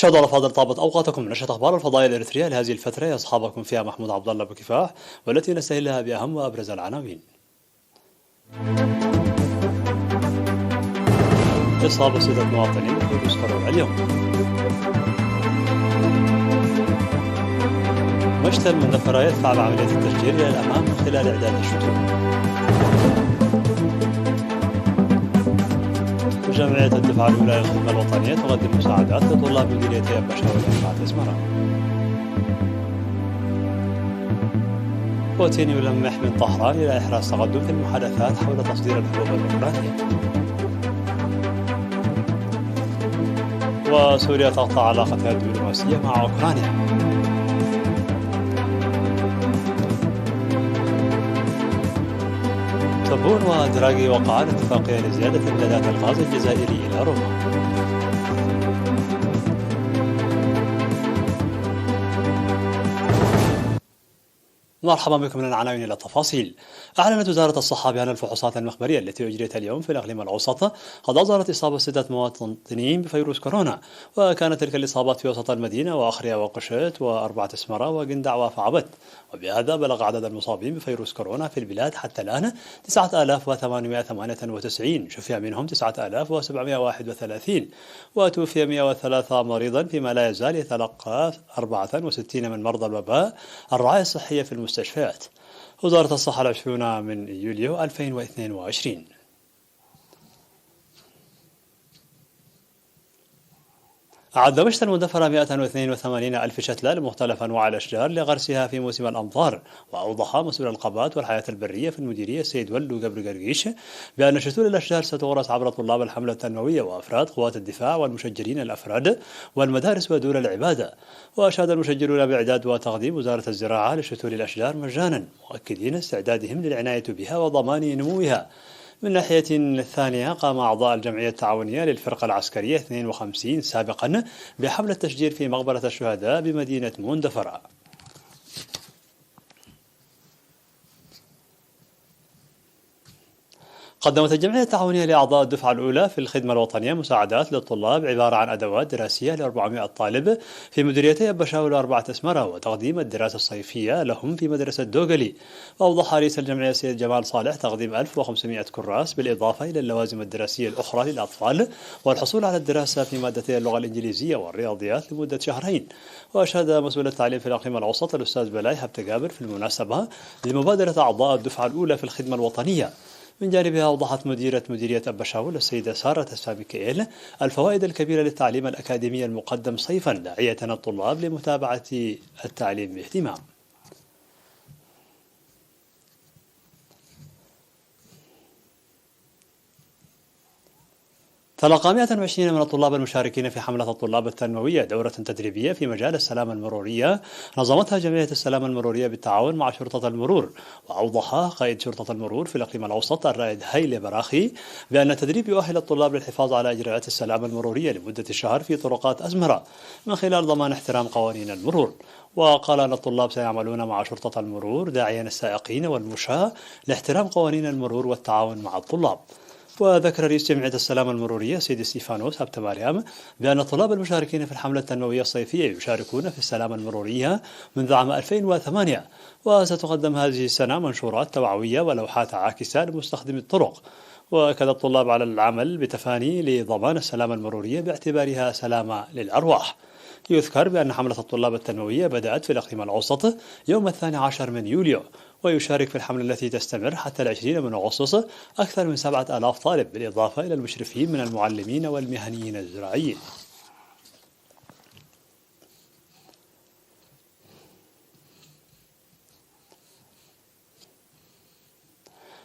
شهد الله فاضل طابت أوقاتكم نشرة أخبار الفضائية الإريترية لهذه الفترة يصحبكم فيها محمود عبد الله بكفاح، والتي نستهلها بأهم وأبرز العناوين. إصابة 6 مواطنين بفيروس كورونا اليوم. مشتل من نفر يدفع بعملية التشجير إلى الأمام من خلال إعداد الشتوم. جمعية الدفاع الأولى للخدمة الوطنية تقدم مساعدات لطلاب مديرية بشار وجامعة أسمرة. بوتين يلمح من طهران إلى إحراز تقدم في المحادثات حول تصدير الحبوب الأوكرانية. وسوريا تقطع علاقتها الدبلوماسية مع أوكرانيا. تبون ودراغي وقعان اتفاقية لزيادة إمدادات الغاز الجزائري إلى روما. مرحبا بكم من العناوين إلى التفاصيل. أعلنت وزارة الصحة بأن الفحوصات المخبرية التي أجريت اليوم في الإقليم الأوسط قد أظهرت إصابة 6 مواطنين بفيروس كورونا، وكانت تلك الإصابات في وسط المدينة وأخريا وقشت وأربعة أسمرة وقندع وفعبت، وبهذا بلغ عدد المصابين بفيروس كورونا في البلاد حتى الآن 9898، شفي منهم 9731، وتوفي 103 مريضا، فيما لا يزال يتلقى 64 من مرضى الوباء الرعاية الصحية في المستشفيات. وزارة الصحة 20 من يوليو 2022. أعد مشتى المدفرة 182 ألف شتلة لمختلف أنواع الأشجار لغرسها في موسم الأمطار. وأوضح مسؤول الغابات والحياة البرية في المديرية السيد ولو قبر قرقيش بأن شتول الأشجار ستغرس عبر طلاب الحملة التنموية وأفراد قوات الدفاع والمشجرين الأفراد والمدارس ودور العبادة. وأشاد المشجرون بإعداد وتقديم وزارة الزراعة لشتول الأشجار مجانا، مؤكدين استعدادهم للعناية بها وضمان نموها. من ناحية ثانية، قام أعضاء الجمعية التعاونية للفرقة العسكرية 52 سابقا بحملة تشجير في مقبرة الشهداء بمدينة مندفرة. قدمت الجمعية التعاونية لأعضاء الدفعة الأولى في الخدمة الوطنية مساعدات للطلاب عبارة عن أدوات دراسية ل 400 طالب في مديريتي بشاور وأربعة أسمرة، وتقديم الدراسة الصيفية لهم في مدرسة دوغلي. وأوضح رئيس الجمعية السيد جمال صالح تقديم 1500 كراس بالإضافة إلى اللوازم الدراسية الأخرى للأطفال، والحصول على الدراسة في مادتي اللغة الإنجليزية والرياضيات لمدة شهرين. وأشاد مسؤول التعليم في الإقليم الأوسط الأستاذ بلاي هبتجابر في المناسبة لمبادرة أعضاء الدفعة الأولى في الخدمة الوطنية. من جانبها أوضحت مديرية أبشاول السيدة سارة الساميكيل الفوائد الكبيرة للتعليم الأكاديمي المقدم صيفا، داعية الطلاب لمتابعة التعليم باهتمام. تلقى 120 من الطلاب المشاركين في حملة الطلاب التنموية دورة تدريبية في مجال السلامة المرورية نظمتها جمعية السلامة المرورية بالتعاون مع شرطة المرور. وأوضح قائد شرطة المرور في الإقليم الأوسط الرائد هيلي براخي بأن التدريب يؤهل الطلاب للحفاظ على إجراءات السلامة المرورية لمدة شهر في طرقات أزمرة من خلال ضمان احترام قوانين المرور. وقال أن الطلاب سيعملون مع شرطة المرور داعيا السائقين والمشاة لاحترام قوانين المرور والتعاون مع الطلاب. وذكر رئيس جمعية السلامة المرورية سيد ستيفانوس هبت مريم بأن الطلاب المشاركين في الحملة التنموية الصيفية يشاركون في السلامة المرورية منذ عام 2008، وستقدم هذه السنة منشورات توعوية ولوحات عاكسة لمستخدمي الطرق. وأكد الطلاب على العمل بتفاني لضمان السلامة المرورية باعتبارها سلامة للأرواح. يذكر بأن حملة الطلاب التنموية بدأت في الإقليم الأوسط يوم 12 من يوليو، ويشارك في الحملة التي تستمر حتى 20 من أغسطس أكثر من 7000 طالب، بالإضافة إلى المشرفين من المعلمين والمهنيين الزراعيين.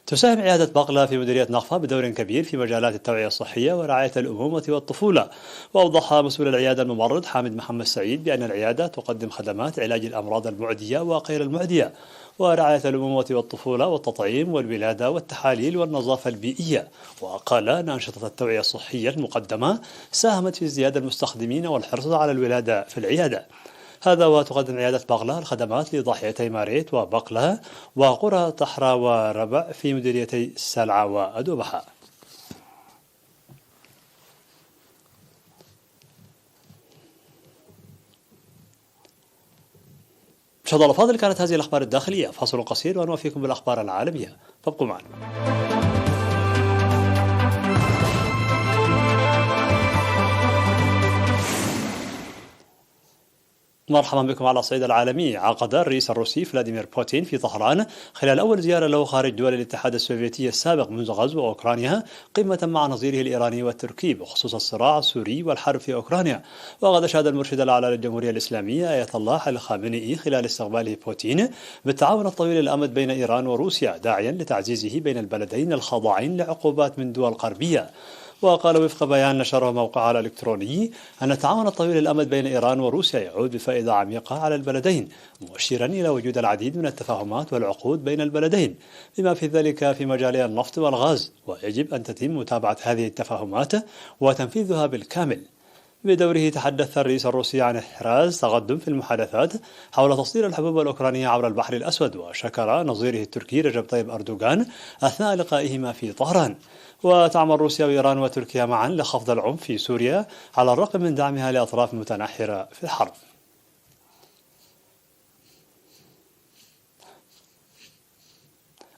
تساهم عيادة بقلة في مديرية نخفة بدور كبير في مجالات التوعية الصحية ورعاية الأمومة والطفولة. وأوضح مسؤول العيادة الممرض حامد محمد سعيد بأن العيادة تقدم خدمات علاج الأمراض المعدية وغير المعدية، ورعاية الأمومة والطفولة والتطعيم والولادة والتحاليل والنظافة البيئية. وقال أن أنشطة التوعية الصحية المقدمة ساهمت في ازدياد المستخدمين والحرص على الولادة في العيادة. هذا وتقدم عيادة بقلة الخدمات لضاحيتي ماريت وبقلة وقرى طحرة وربع في مديريتي سلعة وأدوبحة. مشاهدينا الأفاضل، كانت هذه الأخبار الداخلية. فاصل قصير ونوافيكم بالأخبار العالمية، فابقوا معنا. مرحبا بكم. على الصعيد العالمي، عقد الرئيس الروسي فلاديمير بوتين في طهران خلال أول زيارة له خارج دول الاتحاد السوفيتي السابق منذ غزو أوكرانيا قمة مع نظيره الإيراني والتركي بخصوص الصراع السوري والحرب في أوكرانيا. وقد أشاد المرشد الأعلى للجمهورية الإسلامية آية الله علي خامنئي خلال استقباله بوتين بالتعاون الطويل الأمد بين إيران وروسيا، داعيا لتعزيزه بين البلدين الخاضعين لعقوبات من دول غربية. وقال وفق بيان نشره موقعه الإلكتروني أن التعاون الطويل الأمد بين إيران وروسيا يعود بفائدة عميقة على البلدين، مؤشرا إلى وجود العديد من التفاهمات والعقود بين البلدين بما في ذلك في مجالي النفط والغاز، ويجب أن تتم متابعة هذه التفاهمات وتنفيذها بالكامل. بدوره تحدث الرئيس الروسي عن إحراز تقدم في المحادثات حول تصدير الحبوب الأوكرانية عبر البحر الأسود، وشكر نظيره التركي رجب طيب أردوغان أثناء لقائهما في طهران. وتعمل روسيا وإيران وتركيا معا لخفض العنف في سوريا على الرغم من دعمها لأطراف متنحرة في الحرب.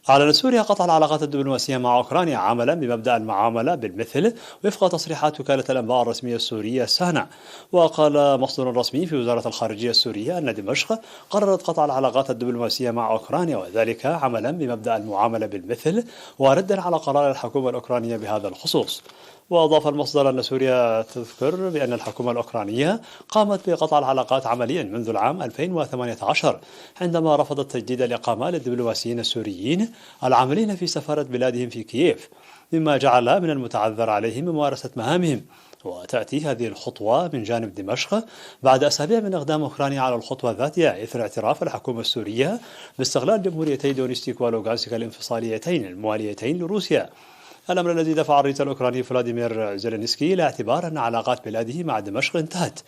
أعلنت سوريا قطع العلاقات الدبلوماسية مع أوكرانيا عملا بمبدأ المعاملة بالمثل وفق تصريحات وكالة الأنباء الرسمية السورية سانا. وقال مصدر رسمي في وزارة الخارجية السورية أن دمشق قررت قطع العلاقات الدبلوماسية مع أوكرانيا، وذلك عملا بمبدأ المعاملة بالمثل وردا على قرار الحكومة الأوكرانية بهذا الخصوص. وأضاف المصدر أن سوريا تذكر بأن الحكومة الأوكرانية قامت بقطع العلاقات عمليا منذ العام 2018 عندما رفضت تجديد الإقامة للدبلوماسيين السوريين العاملين في سفارة بلادهم في كييف، مما جعل من المتعذر عليهم ممارسة مهامهم. وتأتي هذه الخطوة من جانب دمشق بعد أسابيع من إقدام أوكرانيا على الخطوة ذاتها إثر اعتراف الحكومة السورية باستغلال جمهوريتي دونيتسك ولوغانسك الانفصاليتين المواليتين لروسيا، الأمر الذي دفع الرئيس الأوكراني فلاديمير زيلينسكي إلى اعتبار أن علاقات بلاده مع دمشق انتهت،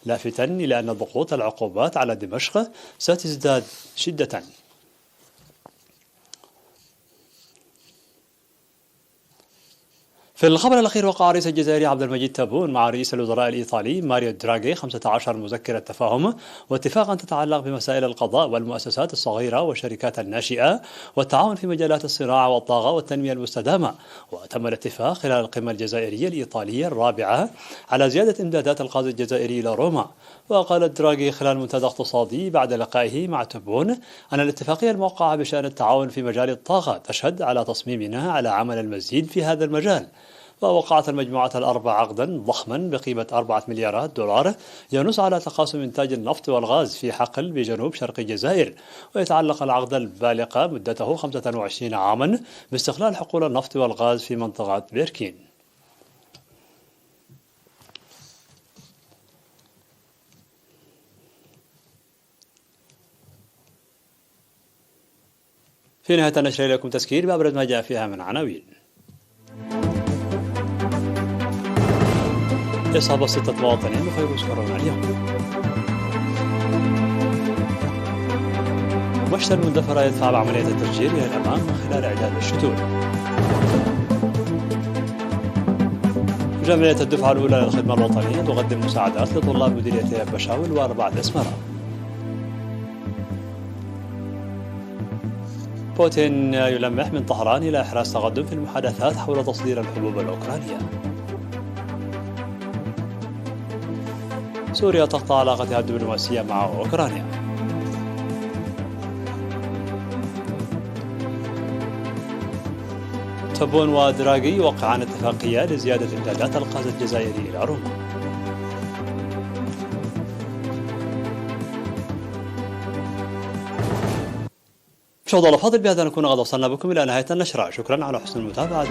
لافتا إلى أن ضغوط العقوبات على دمشق ستزداد شدة. في الخبر الأخير، وقع الرئيس الجزائري عبد المجيد تبون مع رئيس الوزراء الإيطالي ماريو دراغي 15 مذكرة تفاهم واتفاقا تتعلق بمسائل القضاء والمؤسسات الصغيرة والشركات الناشئة والتعاون في مجالات الصناعة والطاقة والتنمية المستدامة. وتم الاتفاق خلال القمة الجزائرية الإيطالية الرابعة على زيادة إمدادات الغاز الجزائري إلى روما. وقال دراغي خلال منتدى اقتصادي بعد لقائه مع تبون أن الاتفاقية الموقعة بشأن التعاون في مجال الطاقة تشهد على تصميمنا على عمل المزيد في هذا المجال. ووقعت المجموعة الأربع عقدا ضخما بقيمة 4 مليارات دولار ينص على تقاسم إنتاج النفط والغاز في حقل بجنوب شرق الجزائر، ويتعلق العقد البالغ مدته 25 عاما باستغلال حقول النفط والغاز في منطقة بيركين. في نهاية النشر إليكم تذكير بأبرز ما جاء فيها من عناوين. إصابة 6 مواطنين بفيروس كورونا اليوم. مشتى المندفرة يدفع بعملية التفجير إلى الأمام من خلال إعداد الشتول. جمعية الدفعة الأولى للخدمة الوطنية تقدم مساعدات لطلاب مديريتي بشاول وأربعة أسمرة. بوتين يلمح من طهران إلى إحراز تقدم في المحادثات حول تصدير الحبوب الأوكرانية. سوريا تقطع علاقتها الدبلوماسية مع أوكرانيا. تبون ودراغي يوقعان اتفاقية لزيادة إمدادات الغاز الجزائري إلى روما. مشاهدينا الأفاضل، بهذا نكون قد وصلنا بكم إلى نهاية النشرة. شكرا على حسن المتابعة.